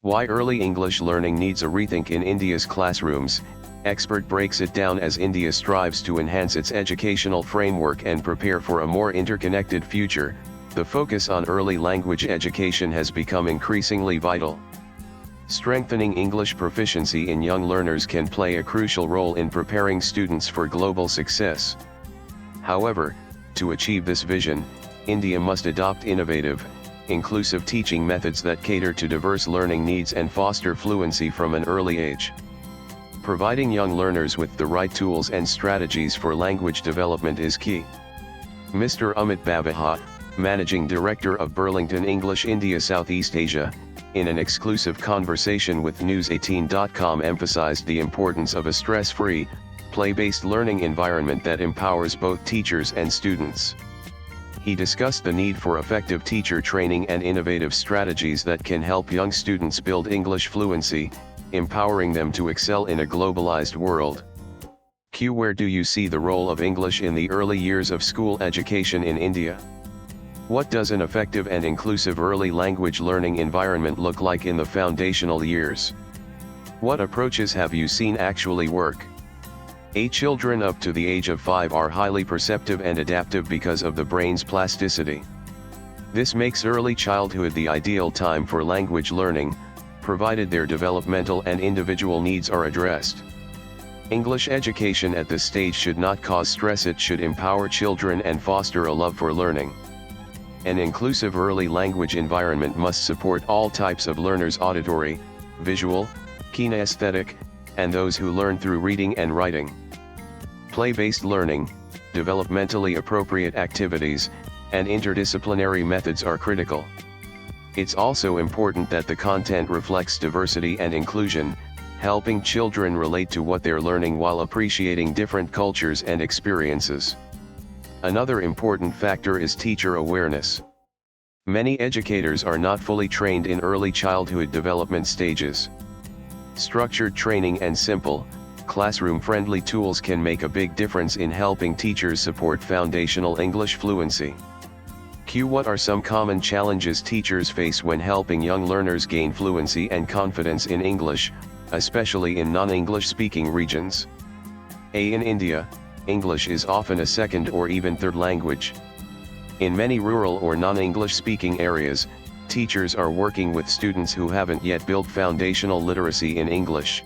Why early English learning needs a rethink in India's classrooms. Expert breaks it down as India strives to enhance its educational framework and prepare for a more interconnected future. The focus on early language education has become increasingly vital. Strengthening English proficiency in young learners can play a crucial role in preparing students for global success. However, to achieve this vision, India must adopt innovative, inclusive teaching methods that cater to diverse learning needs and foster fluency from an early age. Providing young learners with the right tools and strategies for language development is key. Mr. Amit Babahat, Managing Director of Burlington English India Southeast Asia, in an exclusive conversation with News18.com emphasized the importance of a stress-free, play-based learning environment that empowers both teachers and students. He discussed the need for effective teacher training and innovative strategies that can help young students build English fluency, empowering them to excel in a globalized world. Q. Where do you see the role of English in the early years of school education in India? What does an effective and inclusive early language learning environment look like in the foundational years? What approaches have you seen actually work? Children up to the age of 5 are highly perceptive and adaptive because of the brain's plasticity. This makes early childhood the ideal time for language learning, provided their developmental and individual needs are addressed. English education at this stage should not cause stress. It should empower children and foster a love for learning. An inclusive early language environment must support all types of learners: auditory, visual, kinesthetic, and those who learn through reading and writing. Play-based learning, developmentally appropriate activities, and interdisciplinary methods are critical. It's also important that the content reflects diversity and inclusion, helping children relate to what they're learning while appreciating different cultures and experiences. Another important factor is teacher awareness. Many educators are not fully trained in early childhood development stages. Structured training and simple, classroom-friendly tools can make a big difference in helping teachers support foundational English fluency. Q. What are some common challenges teachers face when helping young learners gain fluency and confidence in English, especially in non-English speaking regions? In India, English is often a second or even third language. In many rural or non-English speaking areas, teachers are working with students who haven't yet built foundational literacy in English.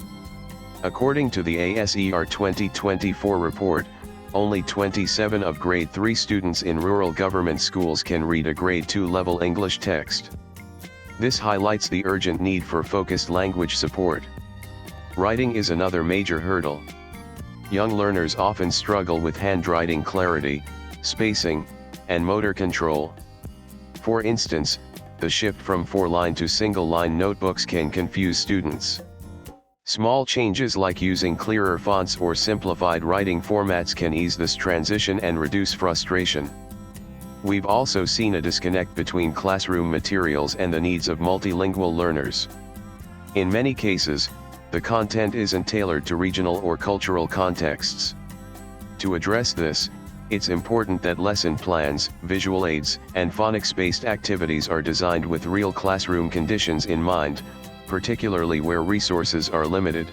According to the ASER 2024 report, only 27 of grade 3 students in rural government schools can read a grade 2 level English text. This highlights the urgent need for focused language support. Writing is another major hurdle. Young learners often struggle with handwriting clarity, spacing, and motor control. For instance, the shift from 4-line to single-line notebooks can confuse students. Small changes like using clearer fonts or simplified writing formats can ease this transition and reduce frustration. We've also seen a disconnect between classroom materials and the needs of multilingual learners. In many cases, the content isn't tailored to regional or cultural contexts. To address this, it's important that lesson plans, visual aids, and phonics-based activities are designed with real classroom conditions in mind, particularly where resources are limited.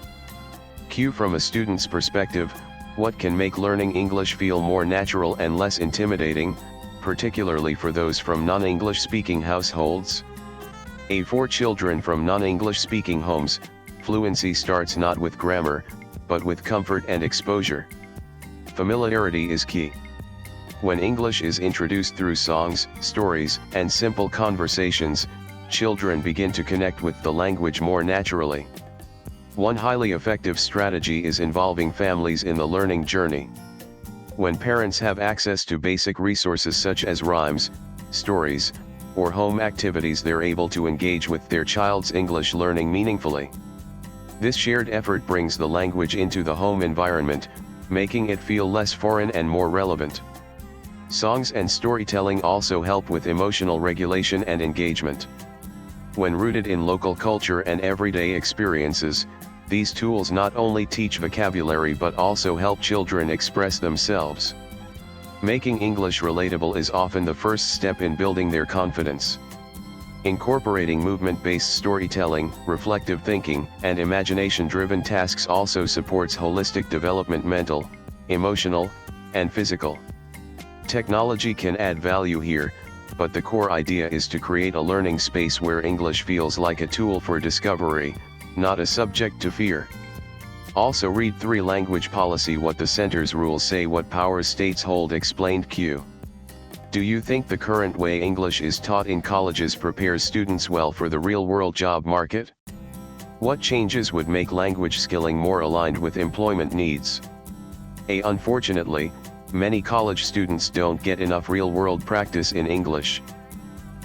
Q. From a student's perspective, what can make learning English feel more natural and less intimidating, particularly for those from non-English speaking households? For children from non-English speaking homes, fluency starts not with grammar, but with comfort and exposure. Familiarity is key. When English is introduced through songs, stories, and simple conversations, children begin to connect with the language more naturally. One highly effective strategy is involving families in the learning journey. When parents have access to basic resources such as rhymes, stories, or home activities, they're able to engage with their child's English learning meaningfully. This shared effort brings the language into the home environment, making it feel less foreign and more relevant. Songs and storytelling also help with emotional regulation and engagement. When rooted in local culture and everyday experiences, these tools not only teach vocabulary but also help children express themselves. Making English relatable is often the first step in building their confidence. Incorporating movement-based storytelling, reflective thinking, and imagination-driven tasks also supports holistic development, mental, emotional, and physical. Technology can add value here, but the core idea is to create a learning space where English feels like a tool for discovery, not a subject to fear. Also read 3 Language Policy, what the center's rules say, what powers states hold, explained Q. Do you think the current way English is taught in colleges prepares students well for the real-world job market? What changes would make language skilling more aligned with employment needs? Unfortunately, many college students don't get enough real-world practice in English.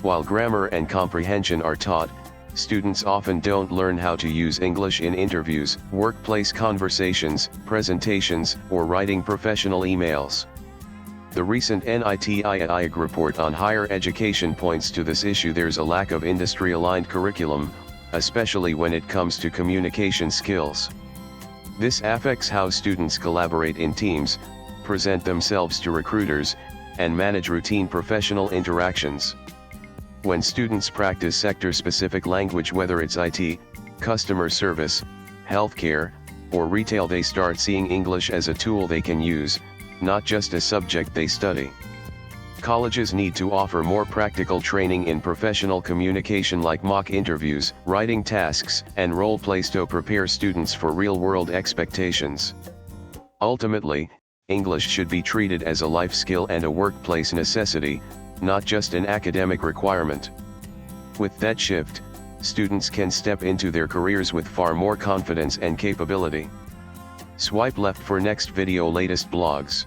While grammar and comprehension are taught, students often don't learn how to use English in interviews, workplace conversations, presentations, or writing professional emails. The recent NITIIG report on higher education points to this issue. There's a lack of industry-aligned curriculum, especially when it comes to communication skills. This affects how students collaborate in teams, present themselves to recruiters, and manage routine professional interactions. When students practice sector-specific language, whether it's IT, customer service, healthcare, or retail, they start seeing English as a tool they can use, not just a subject they study. Colleges need to offer more practical training in professional communication, like mock interviews, writing tasks, and role plays to prepare students for real-world expectations. Ultimately, English should be treated as a life skill and a workplace necessity, not just an academic requirement. With that shift, students can step into their careers with far more confidence and capability. Swipe left for next video, latest blogs.